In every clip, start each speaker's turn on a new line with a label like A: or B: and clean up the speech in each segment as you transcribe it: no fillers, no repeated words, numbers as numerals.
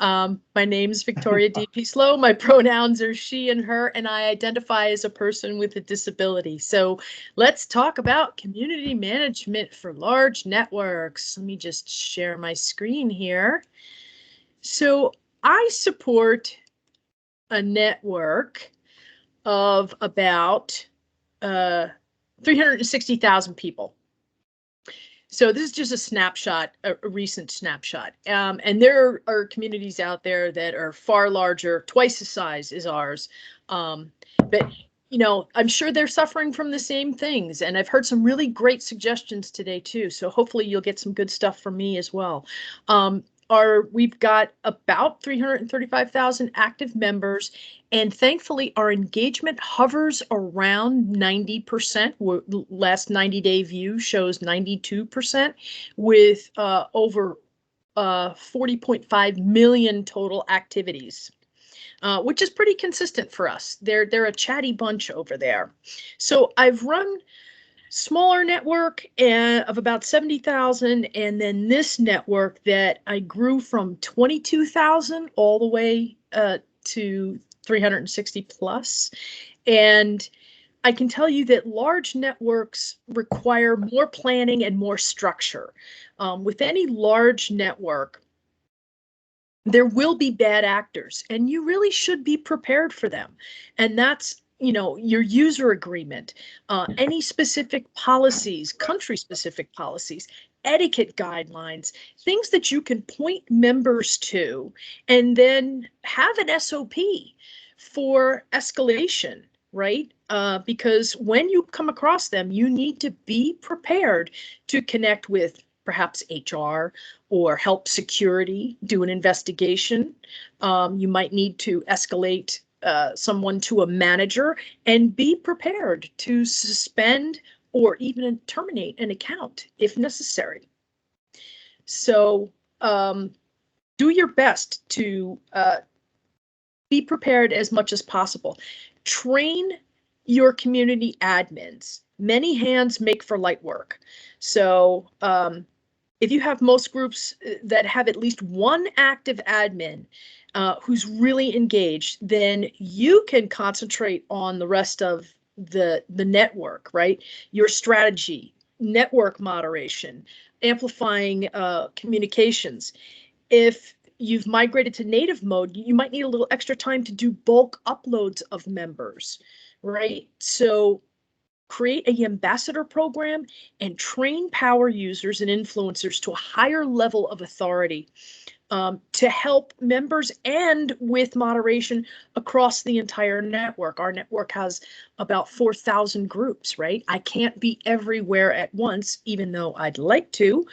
A: My name's Victoria D.P. Slow. My pronouns are she and her, and I identify as a person with a disability. So let's talk about community management for large networks. Let me just share my screen here. So I support a network of about 360,000 people. So this is just a snapshot, a recent snapshot. And there are communities out there that are far larger, twice the size as ours. But, you know, I'm sure they're suffering from the same things. And I've heard some really great suggestions today, too. So hopefully you'll get some good stuff from me as well. We've got about 335,000 active members, and thankfully our engagement hovers around 90%. Last 90-day view shows 92%, with over 40.5 million total activities, which is pretty consistent for us. They're a chatty bunch over there. So I've run smaller network of about 70,000, and then this network that I grew from 22,000 all the way to 360 plus. And I can tell you that large networks require more planning and more structure. With any large network, there will be bad actors, and you really should be prepared for them. And that's, you know, your user agreement, any specific policies, country-specific policies, etiquette guidelines, things that you can point members to, and then have an SOP for escalation, right? Because when you come across them, you need to be prepared to connect with perhaps HR or help security do an investigation. You might need to escalate someone to a manager, and be prepared to suspend or even terminate an account if necessary. So do your best to be prepared as much as possible. Train your community admins. Many hands make for light work. So if you have most groups that have at least one active admin who's really engaged, then you can concentrate on the rest of the network, right? Your strategy, network moderation, amplifying communications. If you've migrated to native mode, you might need a little extra time to do bulk uploads of members, right? So create a ambassador program and train power users and influencers to a higher level of authority to help members and with moderation across the entire network. Our network has about 4,000 groups, right? I can't be everywhere at once, even though I'd like to.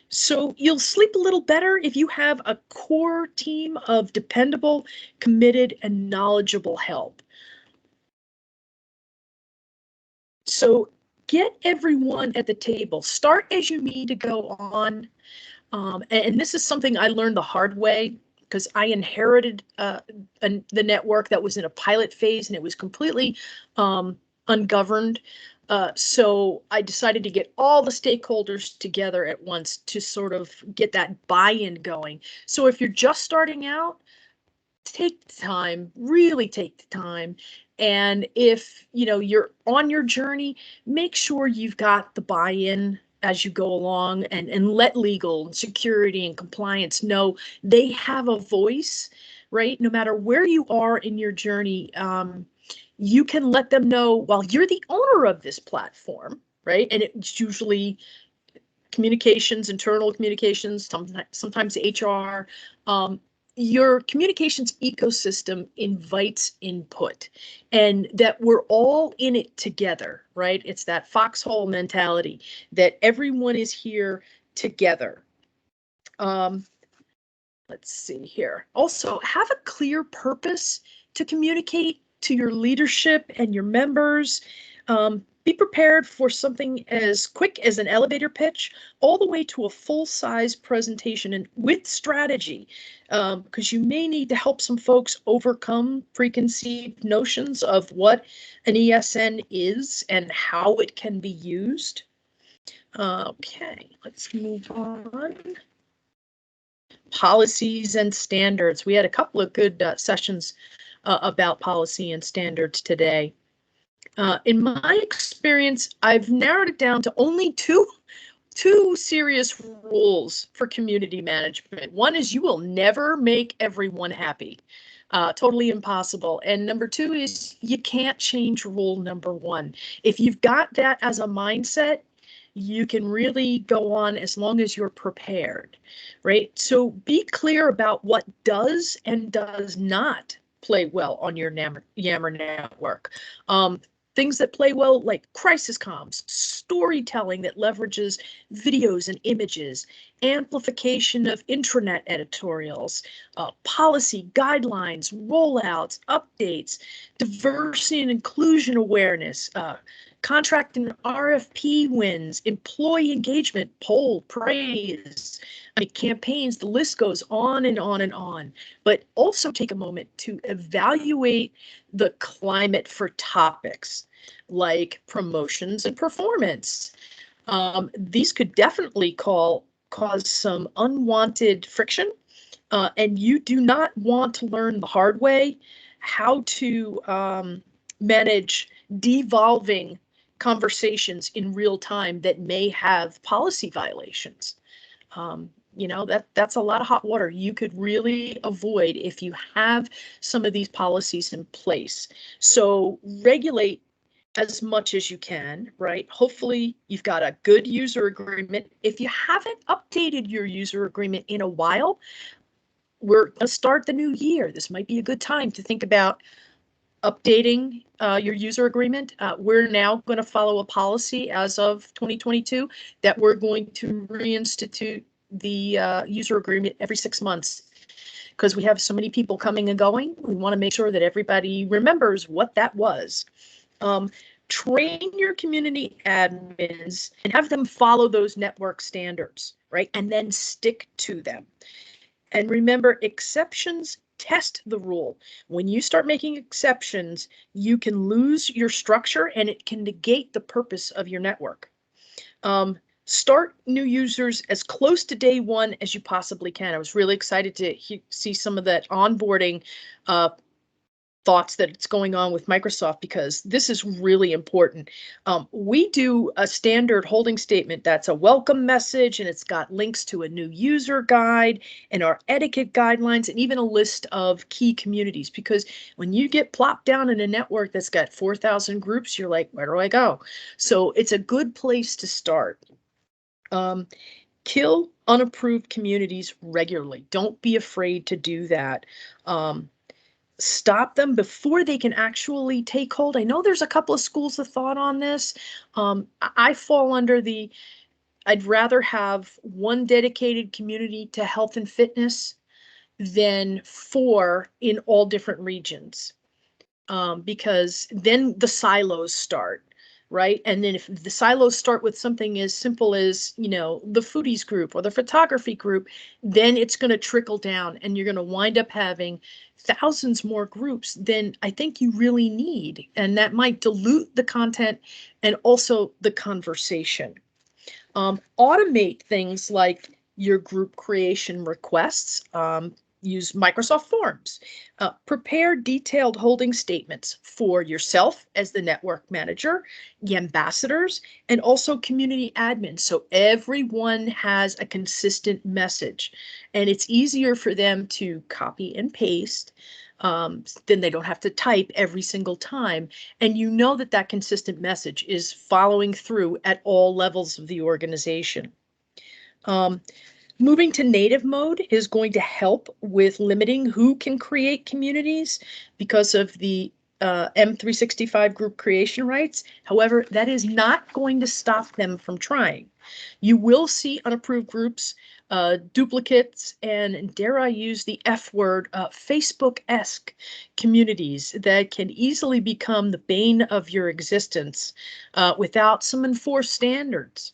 A: So you'll sleep a little better if you have a core team of dependable, committed, and knowledgeable help. So get everyone at the table. Start as you need to go on. And this is something I learned the hard way, because I inherited the network that was in a pilot phase, and it was completely ungoverned. So I decided to get all the stakeholders together at once to sort of get that buy-in going. So if you're just starting out, take the time, really take the time. And if you're on your journey, make sure you've got the buy-in as you go along, and let legal and security and compliance know they have a voice, right? No matter where you are in your journey, you can let them know, well, you're the owner of this platform, right? And it's usually communications, internal communications, sometimes HR. Your communications ecosystem invites input, and that we're all in it together, right? It's that foxhole mentality that everyone is here together. Let's see here. Also, have a clear purpose to communicate to your leadership and your members. Be prepared for something as quick as an elevator pitch all the way to a full-size presentation, and with strategy, because you may need to help some folks overcome preconceived notions of what an ESN is and how it can be used. Okay, let's move on. Policies and standards. We had a couple of good sessions about policy and standards today. In my experience, I've narrowed it down to only two serious rules for community management. One is you will never make everyone happy. Totally impossible. And number two is you can't change rule number one. If you've got that as a mindset, you can really go on as long as you're prepared, right? So be clear about what does and does not play well on your Yammer network. Things that play well, like crisis comms, storytelling that leverages videos and images, amplification of intranet editorials, policy guidelines, rollouts, updates, diversity and inclusion awareness, contract and RFP wins, employee engagement, poll, praise, I mean, campaigns, the list goes on and on and on. But also take a moment to evaluate the climate for topics like promotions and performance. These could definitely cause some unwanted friction, and you do not want to learn the hard way how to manage devolving conversations in real time that may have policy violations. You know, that's a lot of hot water you could really avoid if you have some of these policies in place. So regulate as much as you can, right? Hopefully you've got a good user agreement. If you haven't updated your user agreement in a while, we're going to start the new year. This might be a good time to think about updating your user agreement. We're now going to follow a policy as of 2022 that we're going to reinstitute the user agreement every 6 months, because we have so many people coming and going. We want to make sure that everybody remembers what that was. Train your community admins and have them follow those network standards, right? And then stick to them. And remember, exceptions test the rule. When you start making exceptions, you can lose your structure and it can negate the purpose of your network. Start new users as close to day one as you possibly can. I was really excited to see some of that onboarding thoughts that's going on with Microsoft, because this is really important. We do a standard holding statement that's a welcome message, and it's got links to a new user guide and our etiquette guidelines and even a list of key communities, because when you get plopped down in a network that's got 4,000 groups, you're like, where do I go? So it's a good place to start. Kill unapproved communities regularly. Don't be afraid to do that. Stop them before they can actually take hold. I know there's a couple of schools of thought on this. I fall under the, I'd rather have one dedicated community to health and fitness than 4 in all different regions, because then the silos start. Right. And then if the silos start with something as simple as, you know, the foodies group or the photography group, then it's going to trickle down and you're going to wind up having thousands more groups than I think you really need. And that might dilute the content and also the conversation. Automate things like your group creation requests. Use Microsoft Forms. Prepare detailed holding statements for yourself as the network manager, the ambassadors, and also community admins, so everyone has a consistent message. And it's easier for them to copy and paste. Then they don't have to type every single time. And you know that that consistent message is following through at all levels of the organization. Moving to native mode is going to help with limiting who can create communities because of the M365 group creation rights. However, that is not going to stop them from trying. You will see unapproved groups, duplicates, and dare I use the F word, Facebook-esque communities that can easily become the bane of your existence without some enforced standards.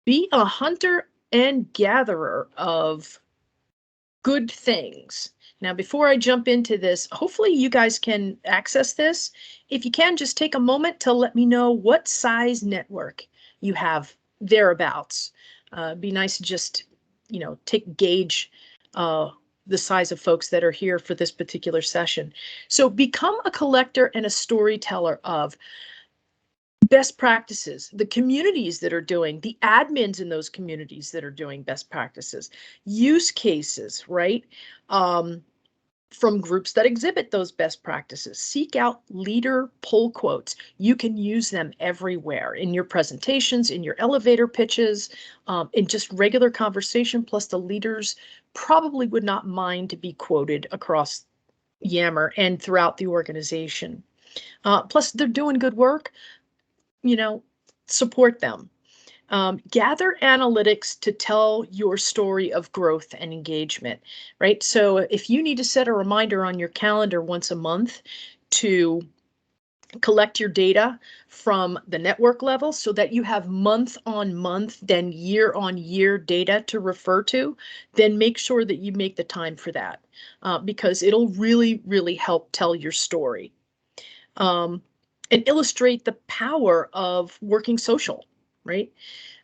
A: Be a hunter and gatherer of good things. Now, before I jump into this, hopefully you guys can access this. If you can, just take a moment to let me know what size network you have thereabouts. Be nice to just, gauge the size of folks that are here for this particular session. So become a collector and a storyteller of best practices, the communities that are doing, the admins in those communities that are doing best practices, use cases, right? From groups that exhibit those best practices. Seek out leader pull quotes. You can use them everywhere in your presentations, in your elevator pitches, in just regular conversation. Plus, the leaders probably would not mind to be quoted across Yammer and throughout the organization. Plus, they're doing good work. Support them. Gather analytics to tell your story of growth and engagement, right? So if you need to set a reminder on your calendar once a month to collect your data from the network level so that you have month on month, then year on year data to refer to, then make sure that you make the time for that because it'll really, really help tell your story. And illustrate the power of working social, right?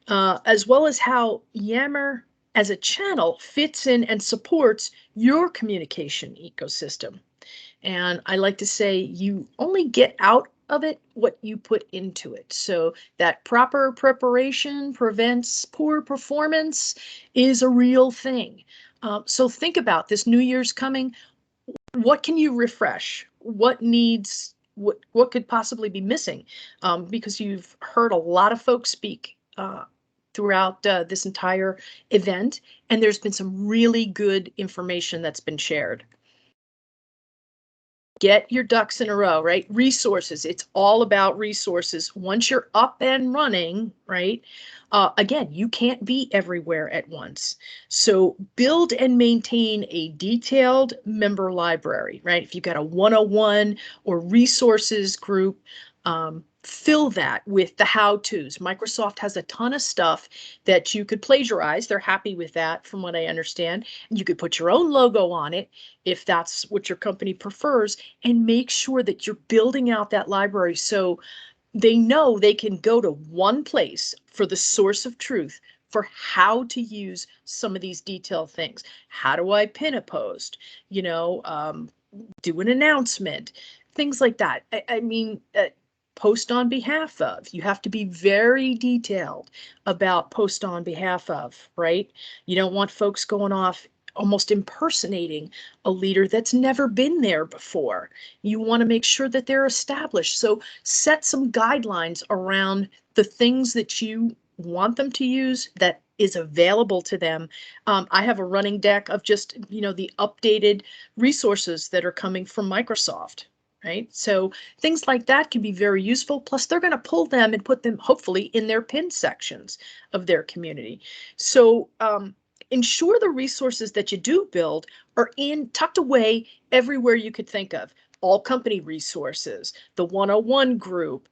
A: As well as how Yammer as a channel fits in and supports your communication ecosystem. And I like to say you only get out of it what you put into it. So that proper preparation prevents poor performance is a real thing. So think about this New Year's coming. What can you refresh? What could possibly be missing? Because you've heard a lot of folks speak throughout this entire event, and there's been some really good information that's been shared. Get your ducks in a row, right? Resources. It's all about resources. Once you're up and running, right? Again, you can't be everywhere at once. So build and maintain a detailed member library, right? If you've got a 101 or resources group, fill that with the how-tos. Microsoft has a ton of stuff that you could plagiarize. They're happy with that, from what I understand. You could put your own logo on it if that's what your company prefers, and make sure that you're building out that library so they know they can go to one place for the source of truth for how to use some of these detailed things. How do I pin a post? Do an announcement, things like that. I mean, post on behalf of. You have to be very detailed about post on behalf of, right? You don't want folks going off almost impersonating a leader that's never been there before. You want to make sure that they're established. So set some guidelines around the things that you want them to use that is available to them. I have a running deck of just, the updated resources that are coming from Microsoft. Right? So things like that can be very useful. Plus, they're going to pull them and put them hopefully in their pin sections of their community. So ensure the resources that you do build are tucked away everywhere you could think of. All company resources, the 101 group,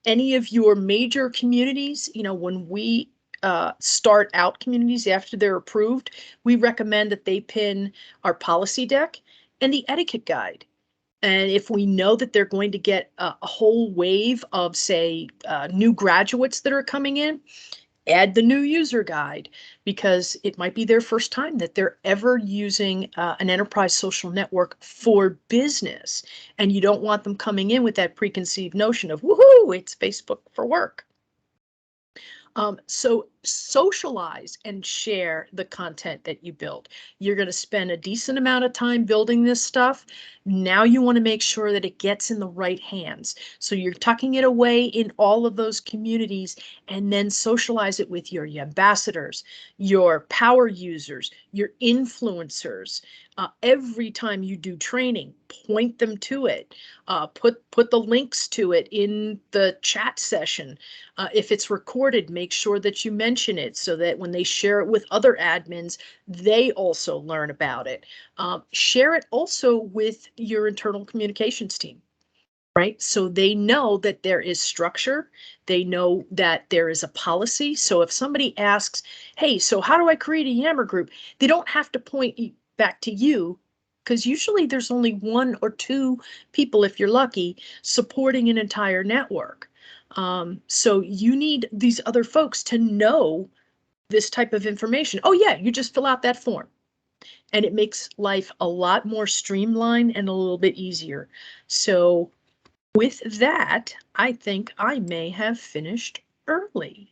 A: any of your major communities. When we start out communities after they're approved, we recommend that they pin our policy deck and the etiquette guide. And if we know that they're going to get a whole wave of, say, new graduates that are coming in, add the new user guide, because it might be their first time that they're ever using an enterprise social network for business. And you don't want them coming in with that preconceived notion of, woohoo, it's Facebook for work. So socialize and share the content that you build. You're going to spend a decent amount of time building this stuff. Now you want to make sure that it gets in the right hands. So you're tucking it away in all of those communities, and then socialize it with your ambassadors, your power users, your influencers. Every time you do training, point them to it. Put the links to it in the chat session. If it's recorded, make sure that you mention it so that when they share it with other admins, they also learn about it. Share it also with your internal communications team, right? So they know that there is structure. They know that there is a policy. So if somebody asks, hey, so how do I create a Yammer group? They don't have to point back to you, because usually there's only one or two people, if you're lucky, supporting an entire network. So you need these other folks to know this type of information. Oh yeah, you just fill out that form. And it makes life a lot more streamlined and a little bit easier. So with that, I think I may have finished early.